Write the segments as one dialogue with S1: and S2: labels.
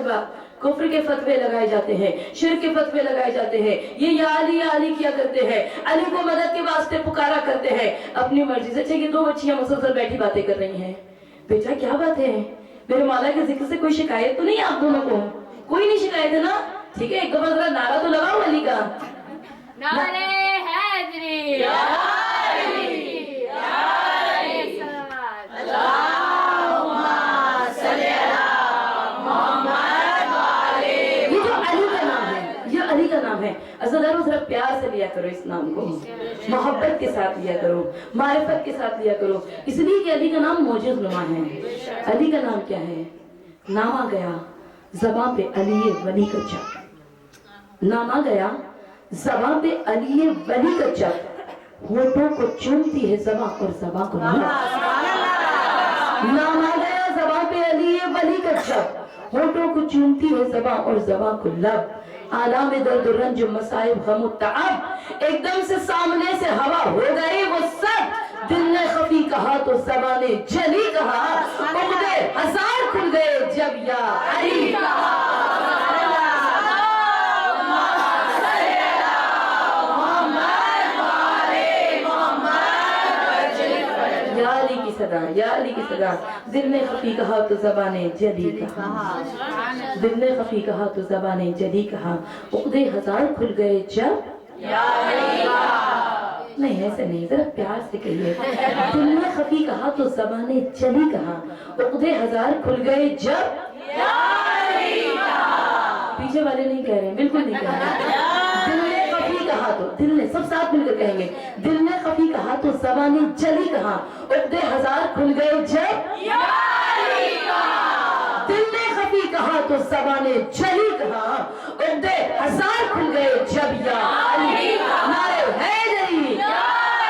S1: वक्त कुफ्र के फतवे लगाए जाते हैं, शिर्क के फतवे लगाए जाते हैं, ये या अली किया करते हैं, अली को मदद के वास्ते पुकारा करते हैं अपनी मर्जी से। अच्छा, ये दो बच्चियां मुसलसल बैठी बातें कर रही हैं। बेटा क्या बात है, मेरे मौला के जिक्र से कोई शिकायत तो नहीं है आप दोनों को? कोई नहीं शिकायत है ना? ठीक है, एक दफा जरा नारा तो लगाओ अली का।
S2: नारे हैदरी अज़दारों जरा प्यार से लिया करो इस नाम को, मोहब्बत के साथ लिया करो, मारिफत के साथ लिया करो, इसलिए कि अली का नाम मौजूद नुमा है। अली का नाम क्या है? नाम आ गया ज़बां पे अली वली का जब, नाम आ गया ज़बां पे अली वली का जब, होठों को चूमती है ज़बां और ज़बां को लब। नाम आ गया ज़बां पे अली वली का जब, होठों को चूमती है ज़बां और ज़बां को लब। आलाम दर्द रंज मसाइब गम तआब, एकदम से सामने से हवा हो गए वो सब, दिल ने खफी कहा तो ज़बाने जली कहा, उम्दे हजार खुल गए जब या अली कहा। या अली की सदा, दिल ने खफी कहा तो ज़बाने जली कहा, दिल ने खफी कहा तो ज़बाने जली कहा, उक़्दे हजार खुल गए जब या अली कहा। नहीं ऐसे नहीं, जरा प्यार से कहिए। दिल ने खफी कहा तो ज़बाने जली कहा, उक़्दे हजार खुल गए जब या अली कहा। पीछे वाले नहीं कह रहे, बिल्कुल नहीं कह रहे। दिल ने खफी कहा तो, दिल ने, सब साथ मिलकर कहेंगे, दिल ने खफी कहा तो ज़बाने जली कहा, उक़्दे हजार खुल गए जब या अली कहा। दिल ने खफी कहा तो ज़बाने जली कहा, उक़्दे हजार खुल गए जब या अली कहा। नारे हैदरी या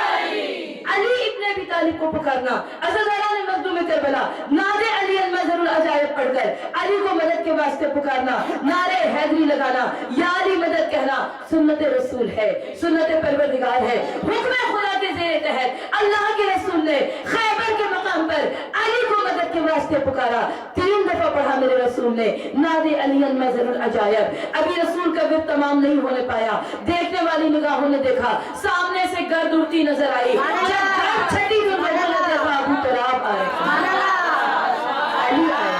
S2: अली। अली इब्ने अबी तालिब को पुकारना, अज़दारा ने मज़लूम करबला नारे अली अल-मज़हरुल अजायब पढ़कर अली को मदद के वास्ते पुकारना, नारे हैदरी लगाना, या अली मदद कहना सुन्नत रसूल है, सुन्नत परवरदिगार है। हुक्म खुदा के ज़ेरे तहत अल्लाह के रसूल ने खैबर के मकाम पर अली को मदद के वास्ते पुकारा। 3 दफा पढ़ा मेरे रसूल ने नारे अली अल-मज़हरुल अजायब। अभी रसूल का विर्द तमाम नहीं होने पाया, देखने वाली निगाहों ने देखा सामने से गर्द उड़ती नजर आई, जब गर्द छटी तो लोगों ने देखा अबू तराब आ रहे, अली आए।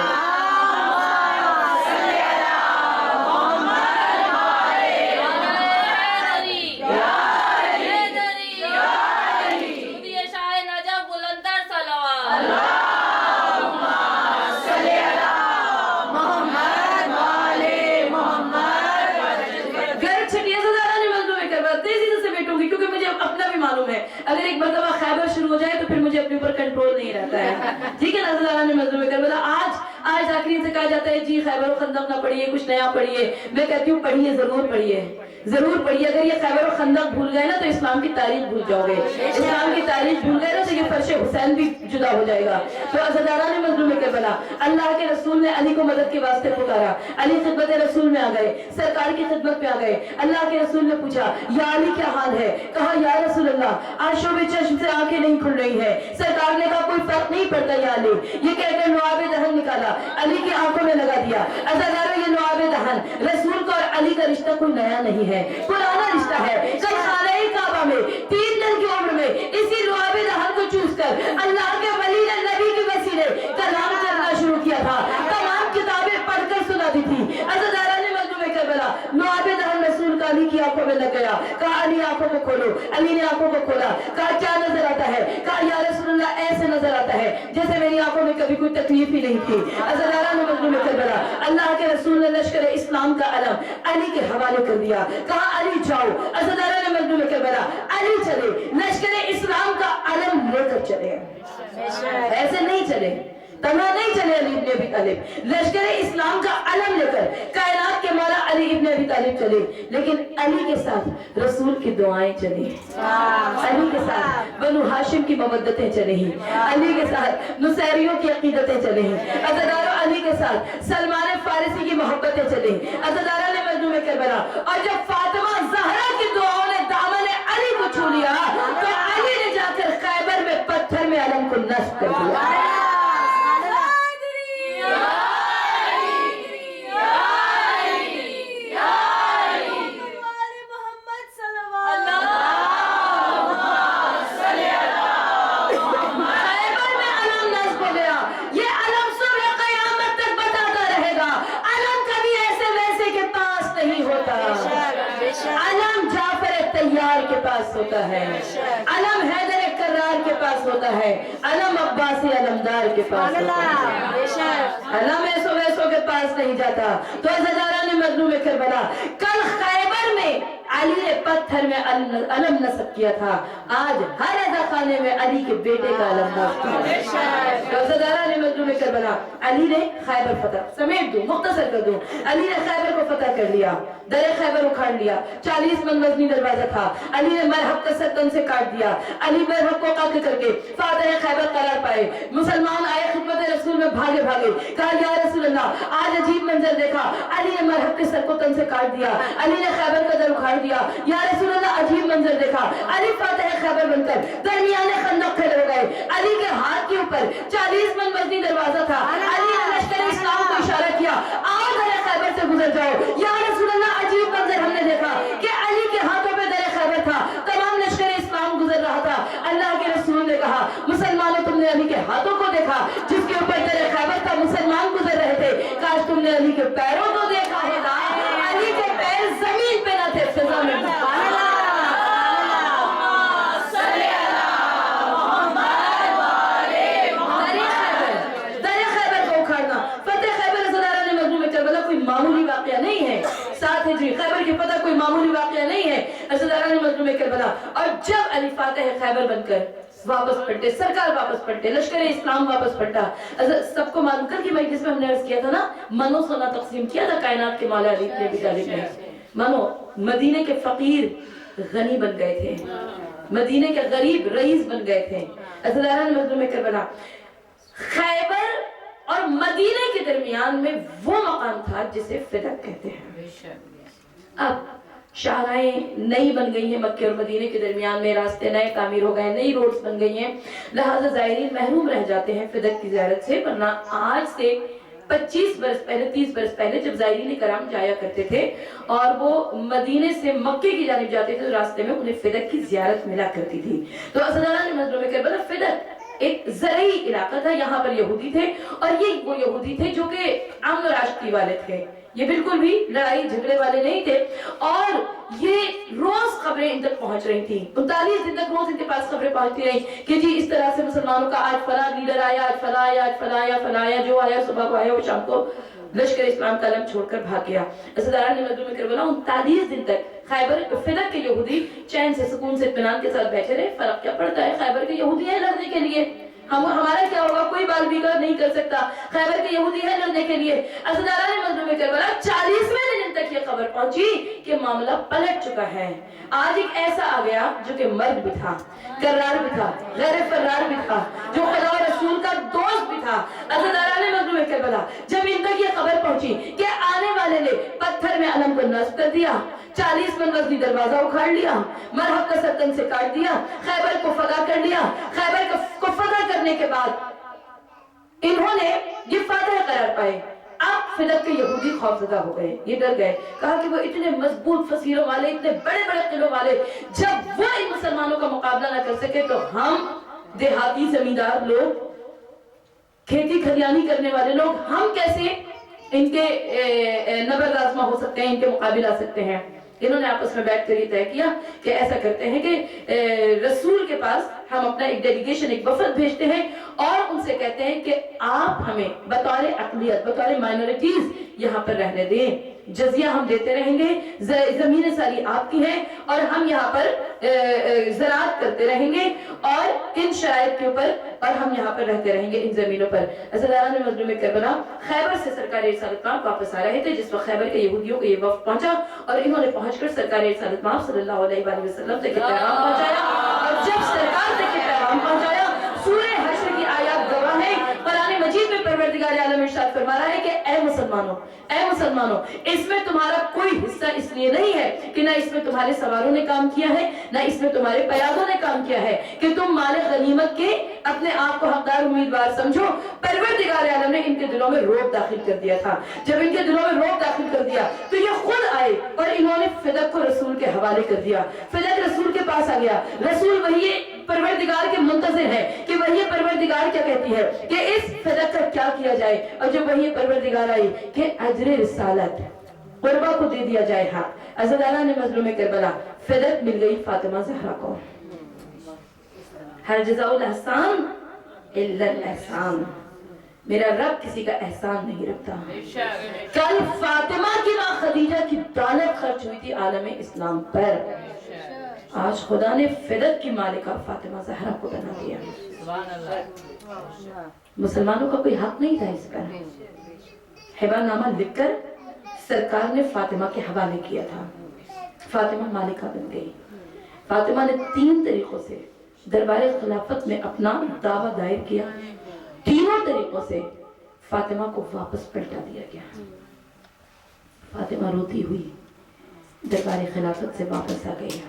S2: अगर एक मरतबा खैबर शुरू हो जाए तो फिर मुझे अपने ऊपर कंट्रोल नहीं रहता है। ठीक है ना, अज़दारा ने मज़लूम करबला आज आखिरी से कहा जाता है जी खैबर और खंदक ना पढ़िए, कुछ नया पढ़िए। मैं कहती हूँ पढ़िए, जरूर पढ़िए, जरूर पढ़िए। अगर ये खैबर और खंदक भूल गए ना तो इस्लाम की तारीख भूल जाओगे, इस्लाम की तारीख भूल गए ना तो ये फर्श हुसैन भी जुदा हो जाएगा। तो अज़दारा ने मज़लूम करबला अल्लाह के रसूल ने अली को मदद के वास्ते पुकारा, अली खिदमत रसूल में आ गए, सरकार की खिदमत में आ गए। अल्लाह के रसूल ने पूछा या अली क्या हाल है? कहा या रसूल अल्लाह आज शोबे चश्म से आंखें नहीं खुल रही है। सरकार ने कहा कोई फर्क नहीं पड़ता या अली। ये कहकर लुआबे दहन निकाला, अली की आंखों में लगा दिया। अज़दारा ये लुआबे दहन रसूल का और अली का रिश्ता कोई नया नहीं है, पुराना रिश्ता है। कल खाने काबा में 3 दिन की उम्र में इसी लुआबे दहन को चूस कर अल्लाह के वली ने नबी के वसीले कलाम करना शुरू किया था, तमाम किताबें पढ़कर सुना दी थी। अज़दारा ने मज़लूम करबला लुआबे दहन रसूल का अली की आंखों में लग गया। कहा अली आंखों को खोलो। अली ने आंखों को खोला, कहा क्या नजर आता है? कहा या रसूलुल्लाह ऐसे नजर आता है जैसे मेरी आंखों में कभी कोई तकलीफ ही नहीं थी। अज़दारा ने मज़लूम करबला अल्लाह के रसूल ने लश्कर इस्लाम का अलम अली के हवाले कर दिया। कहा अली जाओ। अज़दारा ने मज़लूम करबला अली चले, लश्कर इस्लाम का अलम लेकर चले। ऐसे नहीं चले, तना नहीं चले अली इब्ने अबी तालिब, लश्कर इस्लाम का अलम लेकर कायनात के मौला अली इब्ने अबी तालिब चले। लेकिन अली के साथ रसूल की दुआएं चली, अली के साथ बनु हाशिम की मवद्दतें चली, अली के साथ नुसैरियों की अकीदतें चली, अज़दारा अली के साथ सलमान फारिसी की मोहब्बतें चली। अज़दारा ने मज़लूम करबला और जब फातिमा ज़हरा की दुआओं ने दामन अली को छू लिया तो अली ने जाकर खैबर में पत्थर में अलम को नस्ब कर दिया। तैयार के पास होता है, अलम हैदर कर्रार के पास होता है, अलम अब्बासी अलमदार के पास होता है, अलम ऐसो वैसो के पास नहीं जाता। तो अज़दारा ने मजलूम करबला, कल खैबर में अली ने पत्थर में अलम नस्ब किया था, आज हर अज़ा खाने में अली के बेटे का अलम नस्ब है। तो अज़दारा ने मजलूम करबला, अली ने खैबर फतह, समेट दूं, मुख्तसर कर दूं, अली ने खैबर को फतह कर लिया, दरे खैबर उखाड़ लिया, 40 मन वजनी दरवाजा था, अली ने मरहब का सर तन से काट दिया, अली मरहब को कत्ल करके फातह खैबर करार पाए। मुसलमान आए खिदमत रसूल में भागे भागे, कहा या रसूल अल्लाह, आज अजीब मंजर देखा, अली ने मरहब के सर को तन से काट दिया, अली ने खैबर का दर उखाड़ दिया, या रसूल अल्लाह अजीब मंजर देखा, अली फातह खैबर बनकर दरमियाने खंदक खड़े हो गए, अली के हाथ के ऊपर 40 मन वजनी दरवाजा था, अली ने लश्कर इस्लाम को इशारा किया, आओ दरे खैबर से गुजर जाओ। या रसूल अल्लाह अजीब मंजर हमने देखा कि अली के हाथों पे दरे खैबर था, तमाम लश्कर इस्लाम गुजर रहा था। अल्लाह के रसूल ने कहा, मुसलमानों तुमने अली के हाथों को देखा जिसके ऊपर दरे खैबर था, मुसलमान गुजर रहे थे, काश तुमने अली के पैरों को देखा होता, अली के पैर जमीन पे न थे, फिजा में। मामूली वाकया नहीं है, साथ है जी खैबर की फतह कोई मामूली वाकया नहीं है। अज़दारा ने मजलूम करबला, और जब अली फातह खैबर बनकर वापस पलटे, सरकार वापस पलटे, लश्कर इस्लाम वापस पलटा, सबको मालूम कर कि भाई जिसमें हमने अर्ज किया था ना, मनो सोना तकसीम किया था कायनात के मौला अली इब्न अबी तालिब ने। मनो मदीने के फकीर गनी बन गए थे, मदीने के गरीब रईस बन गए थे। अज़दारा ने मजलूम करबला, खैबर और मदीने के दरमियान में वो मकाम था जिसे फिदक कहते हैं। अब शाहराएं नई बन गई हैं, मक्के और मदीने के दरमियान में रास्ते नए तामीर हो गए, नई रोड्स बन गई हैं, लिहाजा ज़ायरीन महरूम रह जाते हैं फिदक की ज़ियारत से। वरना आज से 25 बरस पहले, 30 बरस पहले जब ज़ायरीन कराम जाया करते थे और वो मदीने से मक्के की जानिब जाते थे, तो रास्ते में उन्हें फिदक की ज़ियारत मिला करती थी। तो अज़दारा ने मजलूम करबला, फिदक एक ज़रई इलाका था, यहाँ पर यहूदी थे, और ये वो यहूदी थे जो कि अमन और आशिकी वाले थे, ये बिल्कुल भी लड़ाई झगड़े वाले नहीं थे। और ये रोज खबरें इन तक पहुंच रही थी, 39 दिन तक रोज इनके पास खबरें पहुंचती रही कि जी इस तरह से मुसलमानों का आज फला लीडर आया, आज फला आया, आज फला आया, फला आया, जो आया सुबह को आया वो शाम को लश्कर इस्लाम का अलम छोड़कर भाग गया। अज़दारा ने मजलूम करबला 39 दिन तक खैबर फिदक के यहूदी चैन से सुकून से इत्मीनान के साथ बैठे रहे। फर्क क्या पड़ता है, खैबर के यहूदी है लड़ने के लिए, हमारा क्या होगा, कोई बाल बिगाड़ नहीं कर सकता, खैबर के यहूदी है लड़ने के लिए। अज़दारा ने मजलूम करबला 40वें दिन तक ये खबर पहुंची कि मामला पलट चुका है। आज एक ऐसा आ गया जो कि मर्द भी था, कर्रार भी था, गैर फर्रार भी था, जो खुदा और रसूल का दोस्त भी था। अज़दारा ने मजलूम करबला जब इन तक ये खबर पहुंची कि आने वाले ने पत्थर में अलम को नस्ब कर दिया, 40 मन वजनी दरवाजा उखाड़ लिया, मरहब का सर तन से काट दिया, खैबर को फतह कर लिया, खैबर को फतह करने के बाद इन्होंने ये फातह करार पाए। अब फिदक के यहूदी खौफजदा हो गए, ये डर गए, कहा कि वो इतने मजबूत फसीलों वाले, इतने बड़े बड़े किलों वाले, जब वो इन मुसलमानों का मुकाबला ना कर सके तो हम देहाती जमींदार लोग, खेती खलियानी करने वाले लोग, हम कैसे इनके नबरदाज़मा हो सकते हैं, इनके मुकाबले आ सकते हैं। इन्होंने आपस में बैठ कर ये तय किया कि ऐसा करते हैं कि रसूल के पास हम अपना एक डेलीगेशन, एक वफद भेजते हैं और उनसे कहते हैं कि आप हमें बतौर अक़लियत, बतौर माइनॉरिटीज यहाँ पर रहने दें, जजिया हम देते रहेंगे, जमीनें सारी आपकी हैं और हम यहाँ पर ज़राअत करते रहेंगे और इन शराइत के ऊपर, और हम यहाँ पर रहते रहेंगे इन जमीनों पर। अज़दारा ने मजलूम करबला खैबर से सरकार रिसालत माब वापस आ रहे थे, जिस वक्त खैबर के यहूदियों को ये वक्त पहुंचा और इन्होंने पहुंचकर सरकार रिसालत माब सल्लल्लाहु अलैहि वसल्लम तक पैगाम पहुंचाया। और जब सरकार तक पैगाम पहुंचाया, सूरह हश्र की आयत गवाह है, कुरान मजीद में परवरदिगार आलम इरशाद फरमा रहा है कि ऐ मुसलमानों, इसमें तुम्हारा कोई हिस्सा इसलिए नहीं है कि ना इसमें तुम्हारे सवारों ने काम किया है, ना इसमें तुम्हारे कयादों ने काम किया है कि तुम माल गनीमत के अपने आप को हकदार उम्मीदवार समझो। परवरदिगार आलम ने इनके दिलों में रोब दाखिल कर दिया था। जब इनके दिलों में रोब दाखिल कर दिया तो ये खुद आए और इन्होंने फिदक को रसूल के हवाले कर दिया। फिदक रसूल के पास आ गया, रसूल वही परवरदिगार के मुंतज़िर है कि वही परवरदिगार क्या कहती है कि इस फिदक का क्या किया जाए। और जब वही परवरदिगार आई कि अजर रिसालत, قربا کو دے دیا جائے حق. عزاداران مظلوم کربلا, فدق مل گئی فاطمہ زہرا کو. ہر جزاء الاحسان الا الاحسان. میرا رب کسی کا احسان نہیں رکھتا. کل فاطمہ کی ماں خدیجہ کی دولت خرچ ہوئی تھی عالم اسلام پر. آج خدا نے فدق کی مالکہ فاطمہ زہرا کو بنا دیا. مسلمانوں کا کوئی حق نہیں تھا اس پر. ہبہ نامہ لکھ کر سرکار نے فاطمہ کے حوالے کیا تھا. فاطمہ مالکہ بن گئی. فاطمہ نے 3 طریقوں سے دربار خلافت میں اپنا دعویٰ دائر کیا. تینوں طریقوں سے فاطمہ کو واپس پلٹا دیا گیا. فاطمہ روتی ہوئی دربار خلافت سے واپس آ گئی.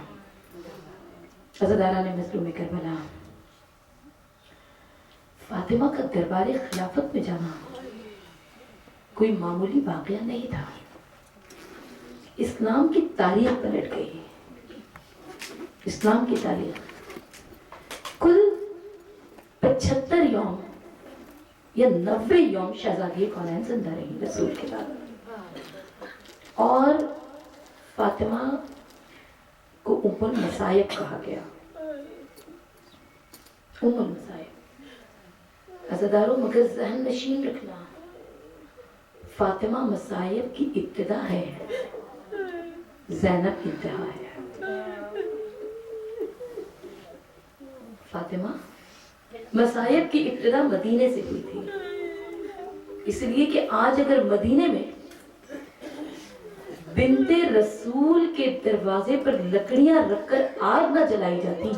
S2: عزاداران مظلوم کربلا, فاطمہ کا دربار خلافت میں جانا کوئی معمولی واقعہ نہیں تھا. اسلام کی تاریخ پلٹ گئی. اسلام کی تاریخ. کل 75 یوم یا 90 یوم شہزادی کونین زندہ رہی رسول کے بعد, اور فاطمہ کو ام المصائب کہا گیا. ام المصائب. عزاداروں مگر ذہن نشین رکھنا, فاطمہ مصائب کی ابتدا ہے, زینب انتہا ہے. فاطمہ مصائب کی ابتدا مدینے سے ہوئی تھی, اس لیے کہ آج اگر مدینے میں بنت رسول کے دروازے پر لکڑیاں رکھ کر آگ نہ جلائی جاتی,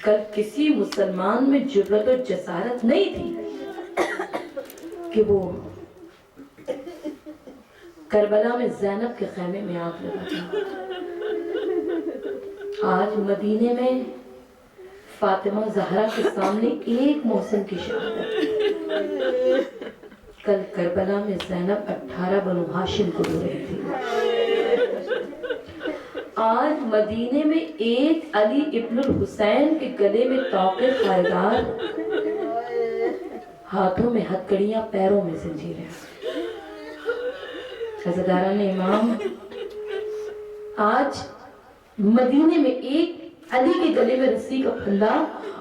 S2: کل کسی مسلمان میں جرأت و جسارت نہیں تھی کہ وہ کربلا میں زینب کے خیمے میں آگ لگاتا. آج مدینے میں فاطمہ زہرا کے سامنے ایک محسن کی شہادت. کل کربلا میں زینب 18 بنو ہاشم کو رو رہی تھی. آج مدینے میں ایک علی ابن الحسین کے گلے میں توقے خائدار, ہاتھوں میں ہتکڑیاں, پیروں میں زنجیریں. عزاداران امام, آج مدینے میں ایک علی کے گلے میں رسی کا پھندا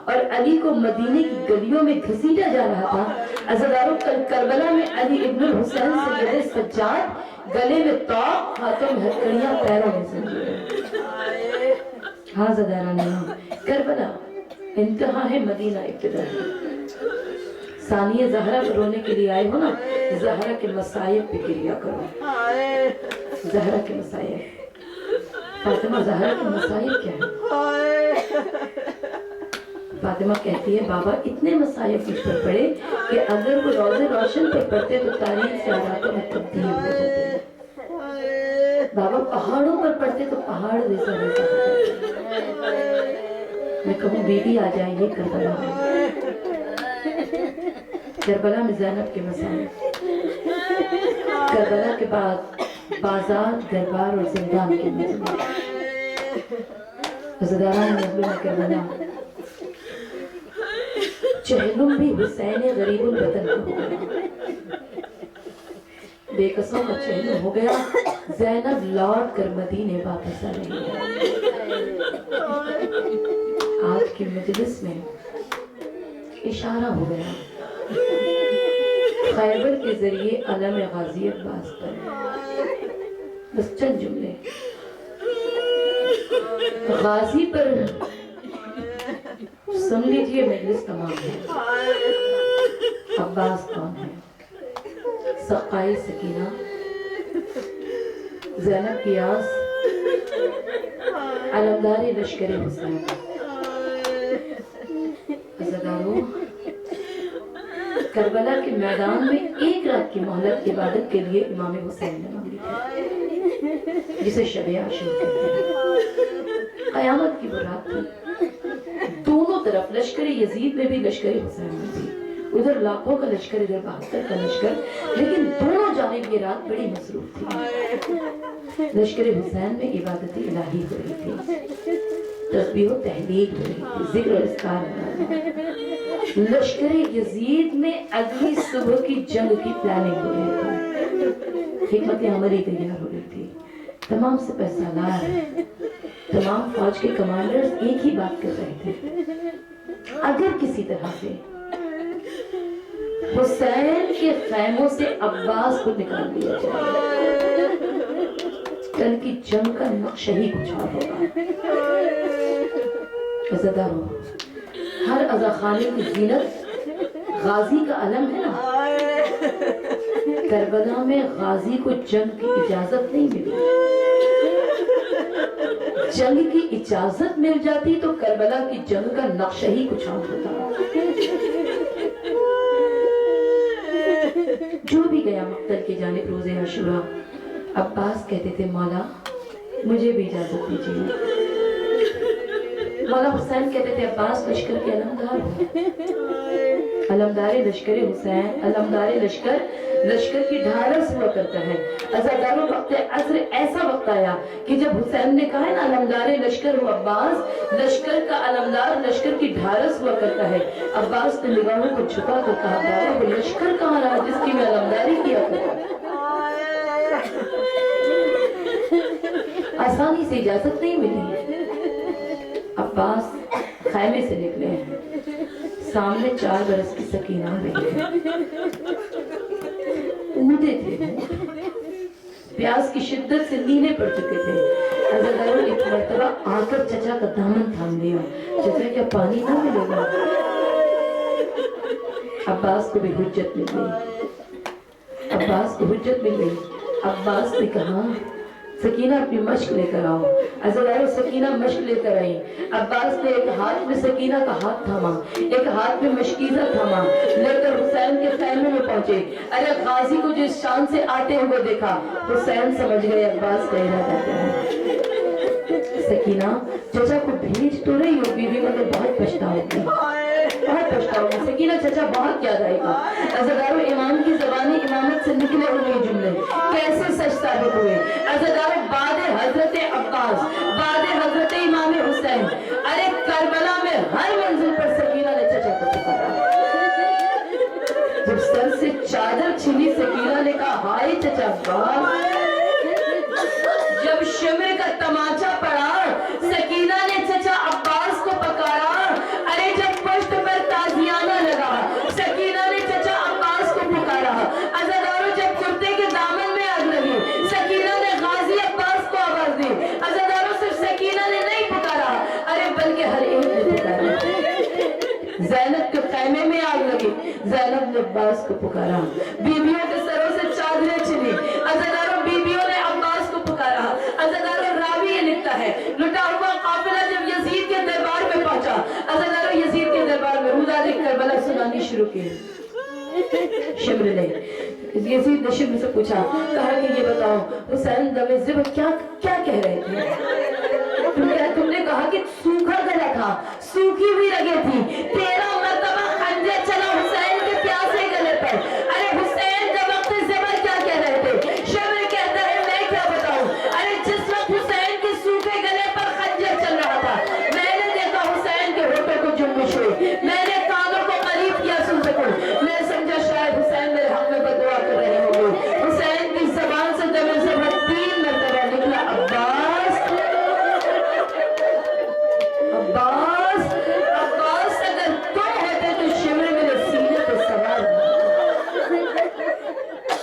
S2: اور علی کو مدینے کی گلیوں میں گھسیٹا جا رہا تھا. عزاداروں کل کربلا میں علی ابن الحسین سید سجاد, گلے میں توق, ہاتھوں میں ہتکڑیاں, پیروں میں زنجیریں. ہاں عزاداران امام, کربلا انتہا ہے, مدینہ ابتدا ہے. ثانیہ زہرا پر رونے کے لیے آئے ہو نا, زہرا کے مصائب پہ گریا کرو. زہرا کے مصائب. فاطمہ زہرا کے مصائب کیا ہے؟ فاطمہ کہتی ہے بابا اتنے مصائب مجھ پر پڑے کہ اگر وہ روز روشن پر پڑتے تو تاریخ سے راتوں میں تبدیل ہو جاتے. بابا پہاڑوں پر پڑتے تو پہاڑ ریزہ ریزہ ہو جاتے. میں کہوں بیوی آ جائے یہ کربلا میں. کربلا میں زینب کے مصائب. کربلا کے بعد بازار, دربار اور زندان کے مجمع. عزاداران مظلوم کربلا, چہلم بھی حسین غریب الوطن ہو گیا. بے قصوں کا چہلم ہو گیا. زینب لوٹ کر مدینے واپس آ رہی ہے. آج کی مجلس میں اشارہ ہو گیا خیبر کے ذریعے علم غازی عباس پر. بس چند جملے. غازی پر سن لیجئے, مجلس تمام ہے. عباس کون ہے؟ سقائی سکینہ, زینب قیاس, علمدار لشکر حسین. عزاداروں, کربلا کے میدان میں ایک رات کی مہلت عبادت کے لیے امام حسین نے مانگی تھی, جسے شب عاشور کہتے ہیں. قیامت کی وہ رات تھی. دونوں طرف لشکر یزید میں بھی لشکر حسین میں بھی, ادھر لاکھوں کا لشکر, ادھر 72 کا لشکر, لیکن دونوں جانب یہ رات بڑی مصروف تھی. لشکر حسین میں عبادت الہی ہو رہی تھی, تسبیح و تحلیل ہو رہی تھی, ذکر و اذکار ہو رہا تھا.
S1: लश्कर यजीद में अगली सुबह की जंग की प्लानिंग हो रही थी, हिकमत अमली तैयार हो रही थी। तमाम सिपह सालार, तमाम फौज के कमांडर्स एक ही बात कर रहे थे, अगर किसी तरह से हुसैन के खैमों से अब्बास को निकाल दिया जाए, कल की जंग का नक्शा ही कुछ और होगा। अज़ादारों, हर अज़ाखाने की जीनत गाजी का अलम है ना। करबला में गाजी को जंग की इजाजत नहीं मिली। जंग की इजाजत मिल जाती तो करबला की जंग का नक्शा ही कुछ और होता। जो भी गया मक्तल की जानिब रोज़े आशुरा, अब्बास कहते थे मौला मुझे भी इजाजत दीजिए। मौला हुसैन कहते थे अब्बास लश्कर के अलमदार हो, अलमदार लश्कर हुसैन, अलमदार लश्कर, लश्कर की ढारस हुआ करता है। अज़ादारों, वक्त अज़्र ऐसा वक्त आया कि जब हुसैन ने कहा है ना अलमदार लश्कर हो अब्बास, लश्कर का अलमदार लश्कर की ढारस हुआ करता है। अब्बास ने निगाहों को झुका कर कहा बाबा वो लश्कर कहाँ रहा जिसकी मैं अलमदारी किया करता। आसानी से इजाजत नहीं मिली। अब्बास खैमे से निकले हैं, सामने 4 बरस की सकीना बैठी है, ऊँधे थे, प्यास की शिद्दत से नीले पड़ चुके थे। अज़ादारों, एक मर्तबा आकर चचा का दामन थाम लिया, चचा क्या पानी ना मिलेगा? अब्बास को भी हुज्जत मिल गई, अब्बास को हुज्जत मिल गई। अब्बास ने कहा सकीना अपनी मश्क लेकर आओ। अज़ादारों, सकीना मश्क लेकर आई। अब्बास ने एक हाथ में सकीना का हाथ थामा, एक हाथ में मशकीज़ा थामा, लेकर हुसैन के खैमे में पहुंचे। अरे गाजी को जिस शान से आते हुए देखा, हुसैन समझ गए अब्बास का इरादा क्या है। सकीना, चचा को भेज तो रही हो बीवी, मगर बहुत पछताओगी, बहुत पछताओगी। सकीना, चचा बहुत याद आएगा। अज़ादारों, इमाम की ज़बानी इमामत से निकले हुए जुमले कैसे सच साबित हुए। अज़ादारों, बाद हजरत अब्बास, बाद हजरत इमाम हुसैन, अरे करबला में हर मंजिल पर सकीना ने चचा को पुकारा। जब सर से चादर छिनी, सकीना ने कहा हाय चचा अब्बास। जब शिमर का तमाचा पड़ा, सकीना ने चचा अब्बास को पकारा। अरे जब पश्त पर ताजियाना लगा, सकीना ने चचा अब्बास को पुकारा। अज़ादारों, जब कुर्ते के दामन में आग लगी, सकीना ने गाजी अब्बास को आवाज दी। अज़ादारों, सिर्फ सकीना ने नहीं पुकारा, अरे बल्कि हर एक ने पुकारा। ज़ैनब के खैमे में आग लगी, ज़ैनब ने अब्बास को पुकारा। बीबियों के सरों से चादरें छिनी, अज़ादारों, बीबियों ने अब्बास को पुकारा। अज़ादारों, रावी ये लिखता है लुटा हुआ काफिला जब यजीद के दरबार में पहुंचा, अज़ादारों, यजीद के दरबार में रुदाद करबला सुनानी शुरू की। शिमर ने, यजीद ने शिमर से पूछा, कहा कि ये बताओ हुसैन दमे ज़िब क्या क्या कह रहे थे? तुमने कहा कि सूखा गला था, सूखी हुई रगे थी, 13 मरतबा खंजर चला हुसैन के प्यासे गले पर। अरे हुसैन जब वक्त ज़िबर क्या कह रहे थे? शिमर कहता है मैं क्या बताऊं। अरे जिस वक्त हुसैन के सूखे गले पर खंजर चल रहा था, मैंने देखा हुसैन के होठों को जुम्बिश हुई, मैंने कानों को करीब किया सुन सकूं। मैं समझा शायद हुसैन मेरे हक में बदुआ कर रहे होंगे। हुसैन की ज़बान से दमे ज़िबर 3 मरतबा निकला अब्बास, अब्बास, अब्बास। अगर तुम होते तो शिमर मेरे सीने पे सवार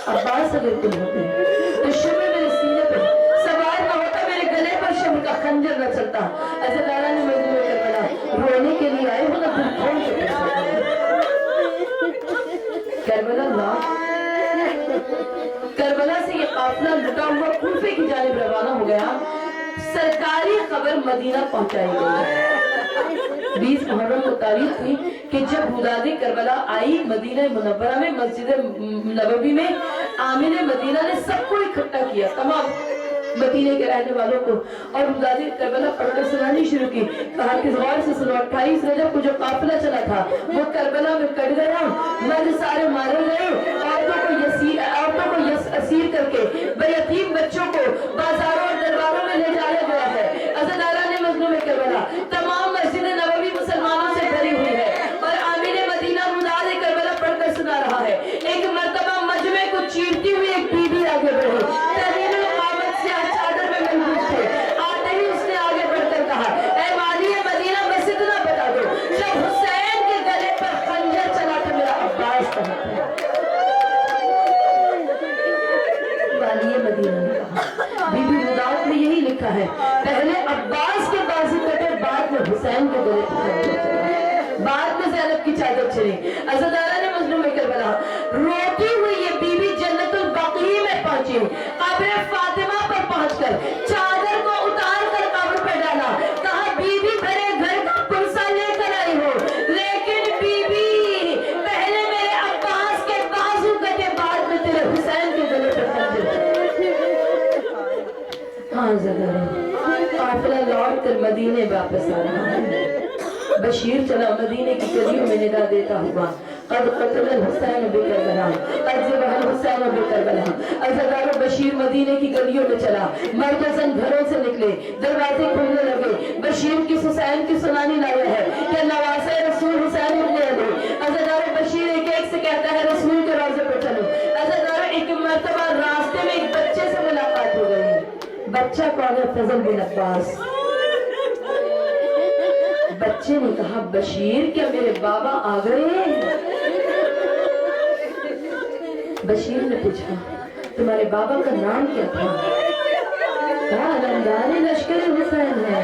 S1: अब्बास, अगर तुम होते तो शिमर मेरे सीने पे सवार न होता, मेरे गले पर शिमर का खंजर न चलता। अज़ादारा ने मजबूर करबला, रोने के लिए आए हो ना तुम कौन से करबला, करबला से ये काफिला लुटा हुआ कूफे की जानिब रवाना हो गया। सरकारी खबर मदीना पहुंचाई गई। 20 मुहर्रम को तारीख थी कि जब रुदाद करबला आई मदीना मुनव्वरा में, मस्जिद नबवी में, आमिर मदीना ने सबको इकट्ठा किया, तमाम मदीने के रहने वालों को, और रुदाद करबला पढ़कर सुनानी शुरू की। कहा कि गौर से सुनो, 28 रजब को जो काफिला चला था वो करबला में कट गया, मर्द सारे मारे गए, औरतों को असीर करके बेयतीम बच्चों को बाजारों और दरबारों में ले जाया गया है। अज़ादारा ने मजलूम करबला, तमाम मस्जिद नबवी मुसलमानों से भरी हुई है और आमिर मदीना हुसैन के गले पर खंजर चला। बाद में ज़ैनब की चादर चली। अज़दारा ने मज़लूम करबला रोती हुई ये बीबी जन्नतुल बक़ी में पहुंची। कब्र फातिमा पर पहुंचकर चादर को उतार कर कब्र पर डाला। कहा बीबी भरे घर का पुरसा लेकर आई हो, लेकिन बीबी पहले मेरे अब्बास के बाजू कटे, बाद में तेरे हुसैन के गले पर खंजर चला। हाँ ज़दारा, काफिला लौट कर मदीने वापस आ रहा है। बशीर चला मदीने की गलियों में निदा देता हुआ, कद क़तल हुसैन बिकरबला, कद ज़बह हुसैन बिकरबला। अज़दार बशीर मदीने की गलियों में चला, मर्दसन घरों से निकले, दरवाजे खुलने लगे। बशीर की हुसैन की सुनानी लाया है कि नवासे रसूल हुसैन इब्न अली। अज़दार बशीर एक एक से कहता है रसूल के रोज़े पर चलो। अज़दार एक मर्तबा रास्ते में एक बच्चे से मुलाकात हो गई। बच्चा कौन है? फजल बिन अब्बास। बच्चे ने कहा बशीर क्या मेरे बाबा आ गए? बशीर ने पूछा तुम्हारे बाबा का नाम क्या था? कहा अलमदार लश्कर हुसैन है,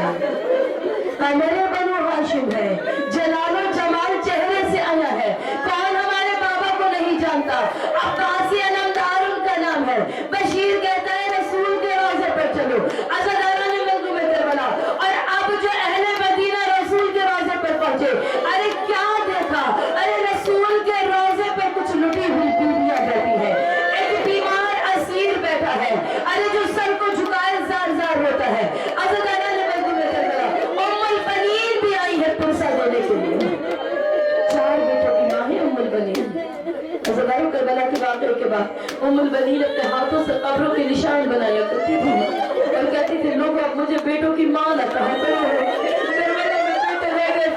S1: हमारे बनु हाशिम है, जलालो जमाल चेहरे से आया है। कौन हमारे बाबा को नहीं जानता? अब्बासी अलमदार उनका नाम है। बशीर कहता है रसूल के रोज़े पर चलो। अज़दारा ने मज़लूम करबला और अब जो अहले मदीना रसूल के रोज़े पर पहुंचे, अरे क्या देखा? अरे रसूल के रोज़े पर कुछ लुटी हुई बीवियां बैठी है, एक बीमार असीर बैठा है, अरे जो सर को झुकाए जार जार होता है। अज़दारा ने मज़लूम करबला उम्मुल बनीन भी आई है पुरसा देने के लिए। 4 बेटों की मां है उम्मुल बनीन। अज़दार करबला के वाक़े के बाद उम्मुल बनीन अपने हाथों से कब्रों के निशान बनाया करती थी और कहती थी लोग अब मुझे बेटों की मां ना कहा करो।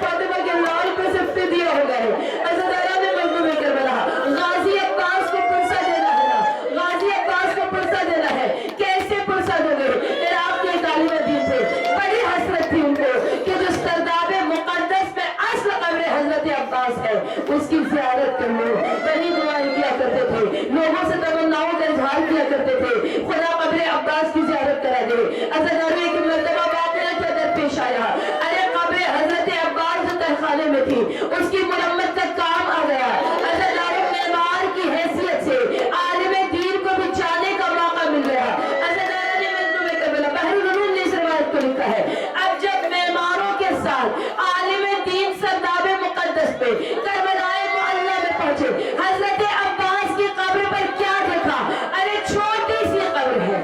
S1: फातिमा के लाल पे सिफ्ते दिया हो गए। अज़दारा ने मज़लूम करबला गाजी अब्बास को पुरसा देना है, गाजी अब्बास को पुरसा देना है। कैसे पुरसा दोगे? इराक़ के तालिब दीन थे, बड़ी हसरत थी उनको कि जो सरदाब मुक़द्दस में अस्ल कब्र हज़रत अब्बास है उसकी ज़ियारत कर लो। बड़ी दुआएं किया करते थे, लोगों से तमन्नाओं का इज़हार किया करते थे, खुदा कब्र अब्बास की ज़ियारत करा दे। अज़दारा एक मर्तबा वाक़या के अंदर पेश आया। अरे कब्र हज़रत अब्बास जो तहखाने में थी उसकी मुरम्मत का काम आ गया। अज़दारा मेमार की हैसियत से आलिम दीन को भी जाने का मौका मिल गया। अज़दारा ने मज़लूम करबला बहरुल उलूम ने इस रिवायत को लिखा है, अब जब मेमारों के साथ आलिम दीन सरदाब मुक़द्दस पे करबलाए मुअल्ला में पहुंचे, हज़रत अब्बास की कब्र पर क्या देखा? अरे छोटी सी कब्र है,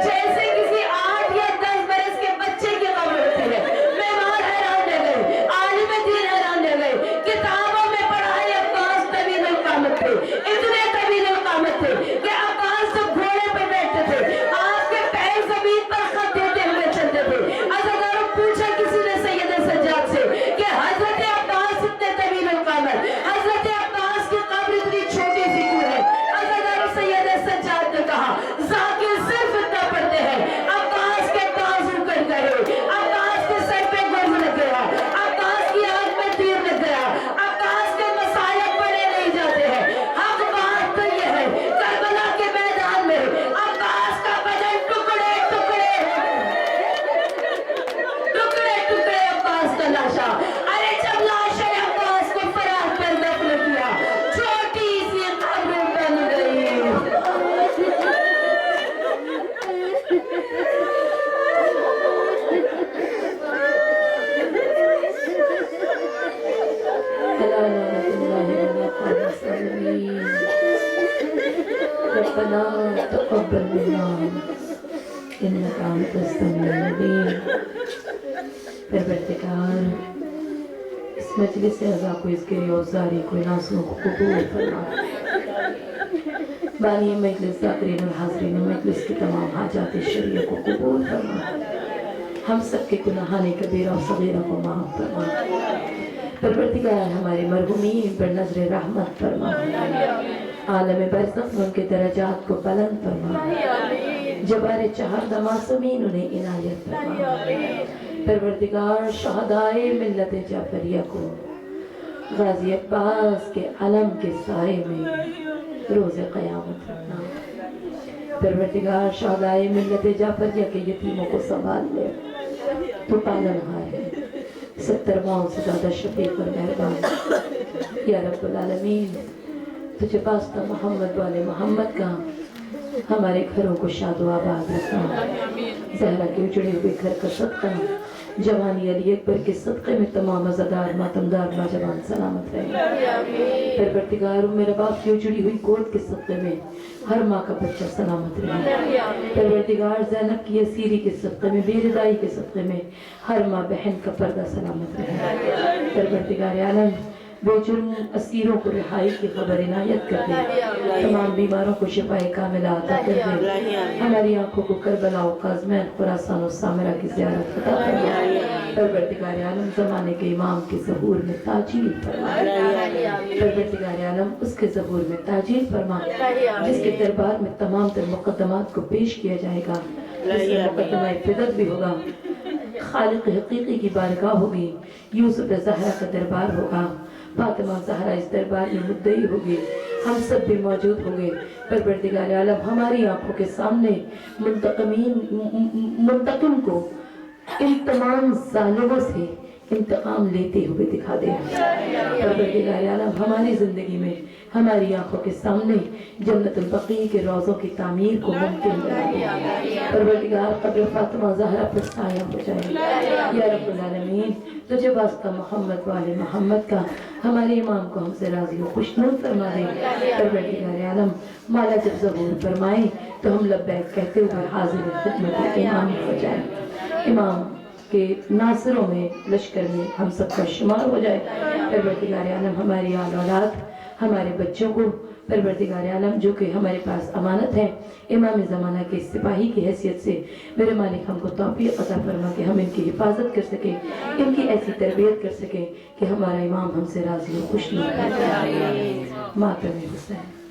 S1: जैसे किसी 8 या 10 बरस के बच्चे की कब्र होती है। मेमार हैरान रह गए, आलिम दीन हैरान रह गए। किताबों में पढ़ा है अब्बास तवील क़ामत थे, इतने तवील क़ामत थे कि अब्बास जब घोड़े पे बैठते थे आपके पैर ज़मीन पर खत देते हुए चलते थे। अज़दार पूछा किसी ने सैयद सज्जाद से कि हज़रत अब्बास इतने तवील क़ामत, हज़रत अब्बास की कब्र इतनी छोटी सी क्यों है? अज़दार सैयद सज्जाद ने कहा ज़ाकिर सिर्फ इतना पढ़ते हैं, अब्बास के बाजू कट गए, अब्बास के सर पे गुर्ज लग गया, अब्बास की आंख में तीर लग गया, अब्बास के मसाइब पढ़े नहीं जाते हैं। हक बात तो ये है करबला के मैदान में अब्बास का बदन टुकड़े टुकड़े टुकड़े टुकड़े अब्बास का लाशा। अरे जब लाशे अब्बास को फरार कर दफन किया, छोटी सी कब्र बन गई। रब्बना तक़ब्बल मिन्ना इन्नका अंतस समीउल अलीम। परवरदिगार इस मजलिस से अज़ा को, इसके औज़ारी को, नाज़ों को कबूल फरमा। बानी मजलिस ज़ाकिरीन और हाज़रीन मजलिस की तमाम हाजात शरीय को कबूल फरमा। हम सब के गुनाहाने कबीरा और सगीरा को माफ़ फरमा। परवरदिगार हमारे मरहूमीन पर नज़र रहमत फरमा, आलम बरज़ख में उनके दरजात को बुलंद फरमा, जबारे चहारदा मासूमीन उन्हें इनायत फरमा। परवरदिगार शहदाए मिल्लत जाफरिया को गाजी अब्बास के अलम के साए में रोज़े क़यामत रखना। परवरदिगार शहदाए मिल्लत जाफरिया के यतीमों को संभाल ले, तो पालनहार है। 70 माओं से ज्यादा शफीक और मेहरबान या रब्बुल आलमीन, तुझे वास्ता मोहम्मद वाले मोहम्मद का हमारे घरों को शादो आबाद रखना। ज़हरा के उजड़े हुए घर का सदका, जवानी अली अकबर के सदक़े में तमाम अज़ादार मातमदार नौजवान सलामत रहे। परवरदिगार मेरे बाप की उजड़ी हुई गोद के सदक़े में हर माँ का बच्चा सलामत रहे। परवरदिगार ज़ैनब की असीरी के सदक़े में, बेरज़ाई के सदक़े में हर माँ बहन का पर्दा सलामत रहे। परवरदिगार आलम बेजुर्म असीरों को रिहाई की खबर इनायत कर दे, तमाम बीमारों को शिफाए कामिला अता कर दे, हमारी आंखों को करबला और काज़मैन, खुरासान और सामरा की ज़ियारत अता फरमा। परवरदिगार आलम ज़माने के इमाम के ज़हूर में ताजील फरमा। परवरदिगार आलम उसके ज़हूर में ताजील फरमा जिसके दरबार में तमाम तर मुक़द्दमात को पेश किया जाएगा, जिसमें मुक़द्दमा फिदत भी होगा, खालिक हकीकी की बारगाह होगी, यूसुफ ज़हरा का दरबार होगा, फातिमा ज़हरा इस दरबार में मुद्दई होगी, हम सब भी मौजूद होंगे। परवरदिगार आलम हमारी आंखों के सामने मुंतकिम को इन तमाम ज़ालिमों से इंतकाम लेते हुए दिखा दे। परवरदिगार आलम हमारी ज़िंदगी में हमारी आंखों के सामने जन्नतुल बक़ी के रोज़ों की तामीर को मुमकिन बना दे। परवरदिगार क़ब्र फातिमा ज़हरा पर साया हो जाए। या रब्बुल आलमीन, तुझे वास्ता मोहम्मद वाले मोहम्मद का हमारे इमाम को हमसे राज़ी हो खुशनूद फरमा दे। परवरदिगार आलम माला जब ज़बूर फरमाए तो हम लब्बैक कहते हुए हाज़िर खिदमत इमाम हो जाए, इमाम के नासिरों में, लश्कर में हम सबका शुमार हो जाए। परवरदिगार आलम हमारी आल औलाद, हमारे बच्चों को परवरदिगार आलम जो कि हमारे पास अमानत है, इमाम ज़माना के सिपाही की हैसियत से मेरे मालिक हमको तौफीक अता फरमा कि हम इनकी हिफाजत कर सके, इनकी ऐसी तरबियत कर सके कि हमारा इमाम हमसे राज़ी हो खुश नहीं। मातम हुसैन।